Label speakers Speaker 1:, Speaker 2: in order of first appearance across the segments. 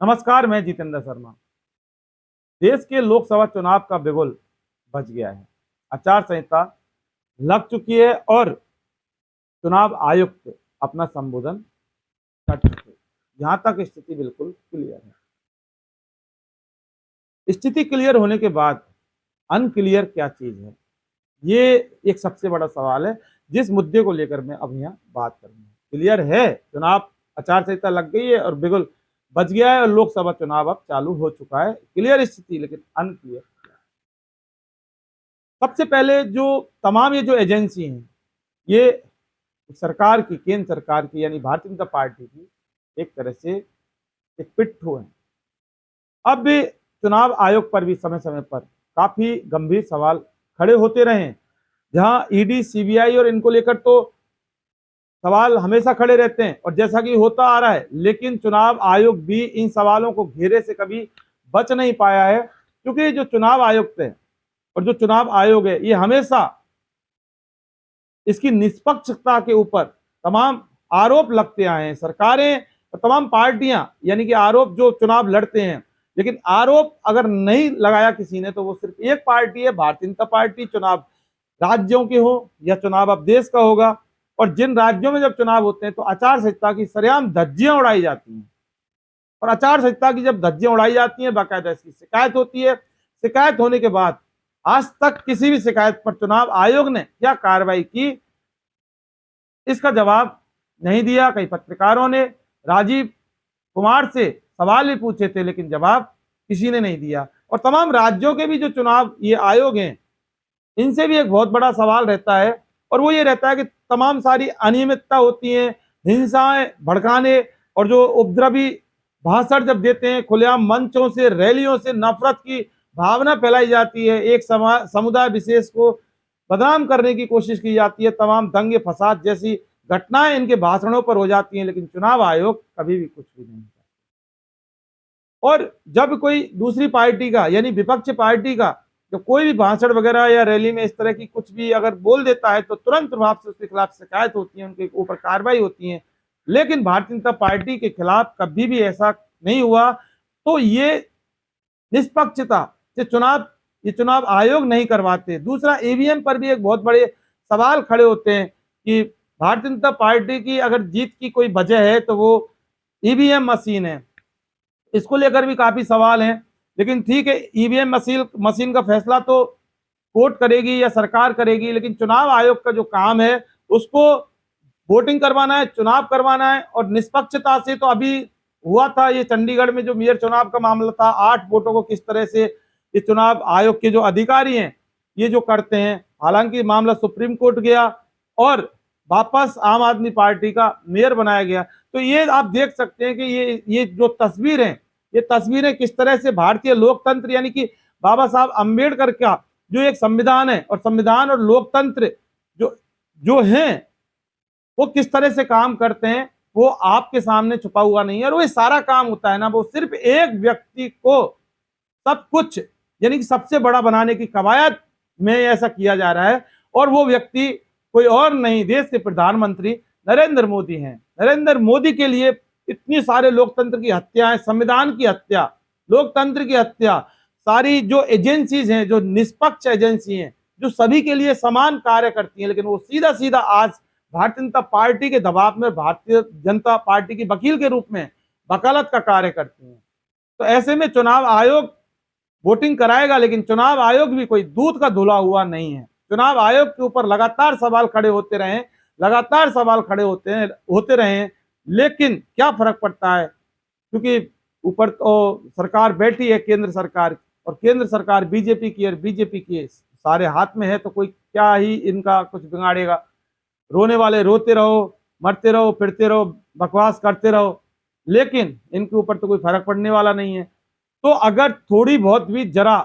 Speaker 1: नमस्कार, मैं जितेंद्र शर्मा। देश के लोकसभा चुनाव का बिगुल बज गया है। आचार संहिता लग चुकी है और चुनाव आयुक्त अपना संबोधन कर चुके हैं। यहाँ तक स्थिति बिल्कुल क्लियर है। स्थिति क्लियर होने के बाद अनक्लियर क्या चीज है, ये एक सबसे बड़ा सवाल है, जिस मुद्दे को लेकर मैं अब यहाँ बात करूंगा। क्लियर है, चुनाव आचार संहिता लग गई है और बिगुल बच गया है और लोकसभा चुनाव अब चालू हो चुका है। क्लियर स्थिति, लेकिन अनक्लियर। सबसे पहले जो तमाम ये जो एजेंसी हैं, ये सरकार की, केंद्र सरकार की यानी भारतीय जनता पार्टी की एक तरह से एक पिट्ठू है। अब भी चुनाव आयोग पर भी समय समय पर काफी गंभीर सवाल खड़े होते रहे, जहां ईडी, सीबीआई और इनको लेकर तो सवाल हमेशा खड़े रहते हैं और जैसा कि होता आ रहा है, लेकिन चुनाव आयोग भी इन सवालों को घेरे से कभी बच नहीं पाया है। क्योंकि जो चुनाव आयुक्त है और जो चुनाव आयोग है, ये हमेशा इसकी निष्पक्षता के ऊपर तमाम आरोप लगते आए हैं। सरकारें और तमाम पार्टियां, यानी कि आरोप जो चुनाव लड़ते हैं, लेकिन आरोप अगर नहीं लगाया किसी ने तो वो सिर्फ एक पार्टी है, भारतीय जनता पार्टी। चुनाव राज्यों के हो या चुनाव अब देश का होगा, और जिन राज्यों में जब चुनाव होते हैं तो आचार संहिता की सरेआम धज्जियां उड़ाई जाती हैं। और आचार संहिता की जब धज्जियां उड़ाई जाती हैं, बाकायदा इसकी शिकायत होती है। शिकायत होने के बाद आज तक किसी भी शिकायत पर चुनाव आयोग ने क्या कार्रवाई की, इसका जवाब नहीं दिया। कई पत्रकारों ने राजीव कुमार से सवाल भी पूछे थे, लेकिन जवाब किसी ने नहीं दिया। और तमाम राज्यों के भी जो चुनाव ये आयोग हैं, इनसे भी एक बहुत बड़ा सवाल रहता है, और वो ये रहता है कि तमाम सारी अनियमितता होती है, हिंसाएं भड़काने और जो उपद्रवी भाषण जब देते हैं, खुलेआम मंचों से, रैलियों से नफरत की भावना फैलाई जाती है, एक समुदाय विशेष को बदनाम करने की कोशिश की जाती है, तमाम दंगे फसाद जैसी घटनाएं इनके भाषणों पर हो जाती हैं, लेकिन चुनाव आयोग कभी भी कुछ भी नहीं करता। और जब कोई दूसरी पार्टी का यानी विपक्ष पार्टी का जो कोई भी भाषण वगैरह या रैली में इस तरह की कुछ भी अगर बोल देता है, तो तुरंत प्रभाव से उसके खिलाफ शिकायत होती है, उनके ऊपर कार्रवाई होती है। लेकिन भारतीय जनता पार्टी के खिलाफ कभी भी ऐसा नहीं हुआ। तो ये निष्पक्षता से ये चुनाव आयोग नहीं करवाते। दूसरा, ईवीएम पर भी एक बहुत बड़े सवाल खड़े होते हैं कि भारतीय जनता पार्टी की अगर जीत की कोई वजह है तो वो ईवीएम मशीन है। इसको लेकर भी काफी सवाल हैं, लेकिन ठीक है, ईवीएम मशीन का फैसला तो कोर्ट करेगी या सरकार करेगी, लेकिन चुनाव आयोग का जो काम है उसको वोटिंग करवाना है, चुनाव करवाना है। और निष्पक्षता से तो अभी हुआ था ये चंडीगढ़ में जो मेयर चुनाव का मामला था, 8 वोटों को किस तरह से ये चुनाव आयोग के जो अधिकारी हैं ये जो करते हैं। हालांकि मामला सुप्रीम कोर्ट गया और वापस आम आदमी पार्टी का मेयर बनाया गया। तो ये आप देख सकते हैं कि ये जो तस्वीर है, ये तस्वीरें किस तरह से भारतीय लोकतंत्र यानी कि बाबा साहब अम्बेडकर का जो एक संविधान है, और संविधान और लोकतंत्र जो जो है वो किस तरह से काम करते हैं, वो आपके सामने छुपा हुआ नहीं है। और वो सारा काम होता है ना, वो सिर्फ एक व्यक्ति को सब कुछ यानी कि सबसे बड़ा बनाने की कवायद में ऐसा किया जा रहा है, और वो व्यक्ति कोई और नहीं, देश के प्रधानमंत्री नरेंद्र मोदी हैं। नरेंद्र मोदी के लिए इतनी सारे लोकतंत्र की हत्याएं, संविधान की हत्या, लोकतंत्र की हत्या, सारी जो एजेंसीज हैं, जो निष्पक्ष एजेंसी हैं, जो सभी के लिए समान कार्य करती हैं, लेकिन वो सीधा सीधा आज भारतीय जनता पार्टी के दबाव में भारतीय जनता पार्टी की वकील के रूप में वकालत का कार्य करती हैं। तो ऐसे में चुनाव आयोग वोटिंग कराएगा, लेकिन चुनाव आयोग भी कोई दूध का धुला हुआ नहीं है। चुनाव आयोग के ऊपर लगातार सवाल खड़े होते रहे, लगातार सवाल खड़े होते रहे, लेकिन क्या फर्क पड़ता है, क्योंकि ऊपर तो सरकार बैठी है केंद्र सरकार, और केंद्र सरकार बीजेपी की, और बीजेपी की सारे हाथ में है, तो कोई क्या ही इनका कुछ बिगाड़ेगा। रोने वाले रोते रहो, मरते रहो, फिरते रहो, बकवास करते रहो, लेकिन इनके ऊपर तो कोई फर्क पड़ने वाला नहीं है। तो अगर थोड़ी बहुत भी जरा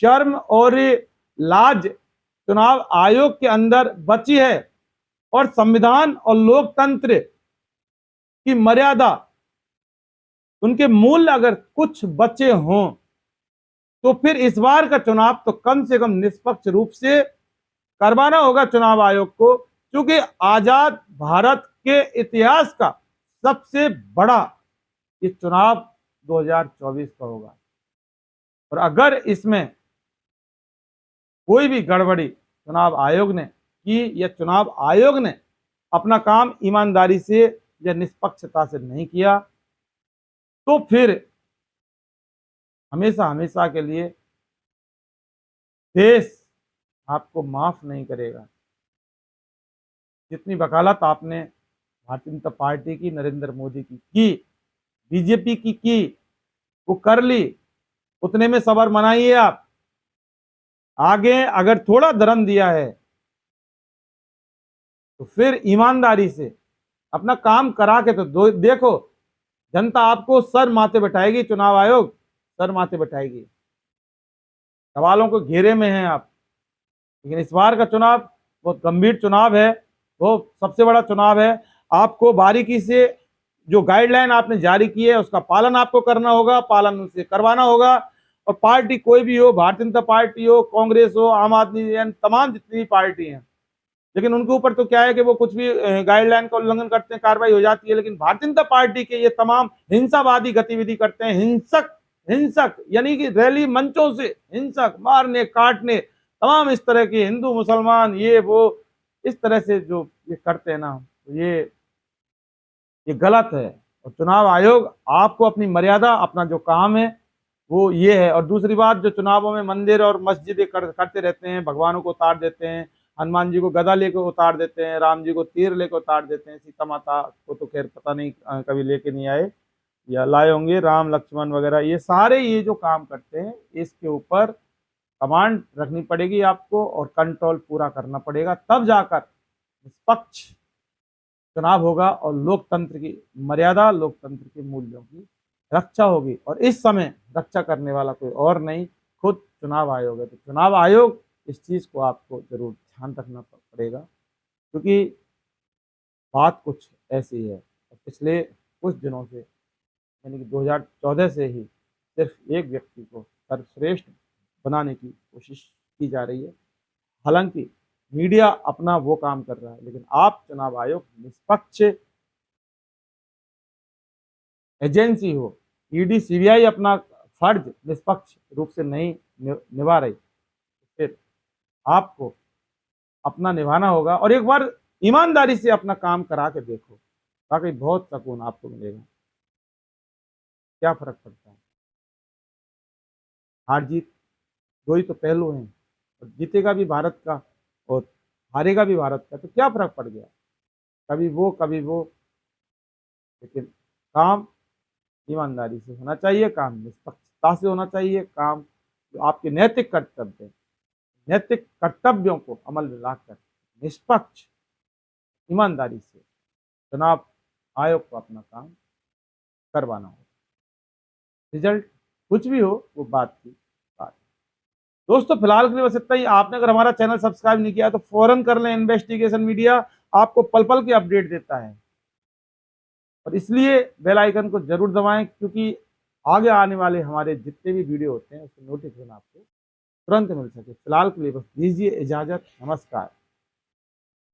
Speaker 1: शर्म और लाज चुनाव आयोग के अंदर बची है, और संविधान और लोकतंत्र की मर्यादा, उनके मूल्य अगर कुछ बचे हों, तो फिर इस बार का चुनाव तो कम से कम निष्पक्ष रूप से करवाना होगा चुनाव आयोग को, क्योंकि आजाद भारत के इतिहास का सबसे बड़ा ये चुनाव 2024 का होगा। और अगर इसमें कोई भी गड़बड़ी चुनाव आयोग ने की या चुनाव आयोग ने अपना काम ईमानदारी से या निष्पक्षता से नहीं किया, तो फिर हमेशा हमेशा के लिए देश आपको माफ नहीं करेगा। जितनी वकालत आपने भारतीय जनता पार्टी की, नरेंद्र मोदी की, बीजेपी की वो कर ली, उतने में सबर मनाइए आप। आगे अगर थोड़ा धर्म दिया है तो फिर ईमानदारी से अपना काम करा के तो देखो, जनता आपको सर माथे बैठाएगी, चुनाव आयोग सर माथे बैठाएगी। सवालों को घेरे में हैं आप, लेकिन इस बार का चुनाव बहुत गंभीर चुनाव है, वो सबसे बड़ा चुनाव है। आपको बारीकी से जो गाइडलाइन आपने जारी की है उसका पालन आपको करना होगा, पालन उसे करवाना होगा। और पार्टी कोई भी हो, भारतीय जनता पार्टी हो, कांग्रेस हो, आम आदमी, तमाम जितनी भी पार्टी हैं, लेकिन उनके ऊपर तो क्या है कि वो कुछ भी गाइडलाइन का उल्लंघन करते हैं, कार्रवाई हो जाती है। लेकिन भारतीय जनता पार्टी के ये तमाम हिंसावादी गतिविधि करते हैं, हिंसक यानी कि रैली मंचों से हिंसक, मारने काटने, तमाम इस तरह के हिंदू मुसलमान ये वो इस तरह से जो ये करते हैं ना, तो ये गलत है। और चुनाव आयोग आपको अपनी मर्यादा, अपना जो काम है वो ये है। और दूसरी बात, जो चुनावों में मंदिर और मस्जिदें करते रहते हैं, भगवानों को उतार देते हैं, हनुमान जी को गदा लेकर उतार देते हैं, राम जी को तीर लेकर उतार देते हैं, सीता माता को तो खैर पता नहीं कभी लेके नहीं आए या लाए होंगे, राम लक्ष्मण वगैरह, ये सारे ये जो काम करते हैं इसके ऊपर कमांड रखनी पड़ेगी आपको और कंट्रोल पूरा करना पड़ेगा, तब जाकर निष्पक्ष चुनाव होगा और लोकतंत्र की मर्यादा, लोकतंत्र के मूल्यों की रक्षा होगी। और इस समय रक्षा करने वाला कोई और नहीं, खुद चुनाव आयोग है। तो चुनाव आयोग इस चीज को आपको जरूर ध्यान रखना पड़ेगा, क्योंकि बात कुछ ऐसी है। पिछले कुछ दिनों से यानी कि 2014 से ही सिर्फ एक व्यक्ति को सर्वश्रेष्ठ बनाने की कोशिश की जा रही है। हालांकि मीडिया अपना वो काम कर रहा है, लेकिन आप चुनाव आयोग निष्पक्ष एजेंसी हो, ईडी सीबीआई अपना फर्ज निष्पक्ष रूप से नहीं निभा रही, फिर आपको अपना निभाना होगा। और एक बार ईमानदारी से अपना काम करा के देखो, ताकि बहुत सुकून आपको मिलेगा। क्या फर्क पड़ता है, हार जीत दो ही तो पहलू हैं, और जीतेगा भी भारत का और हारेगा भी भारत का, तो क्या फर्क पड़ गया, कभी वो, लेकिन काम ईमानदारी से होना चाहिए, काम निष्पक्षता से होना चाहिए, काम जो आपके नैतिक कर्तव्य, नैतिक कर्तव्यों को अमल में लाकर निष्पक्ष ईमानदारी से चुनाव आयोग को अपना काम करवाना होगा। रिजल्ट कुछ भी हो वो बात की बात। दोस्तों फिलहाल के लिए बस इतना ही। आपने अगर हमारा चैनल सब्सक्राइब नहीं किया तो फौरन कर लें। इन्वेस्टिगेशन मीडिया आपको पल पल की अपडेट देता है, और इसलिए बेल आइकन को जरूर दबाएं, क्योंकि आगे आने वाले हमारे जितने भी वीडियो होते हैं उसके नोटिफिकेशन आपको तुरंत मिल सके। फिलहाल के लिए बस दीजिए इजाजत, नमस्कार।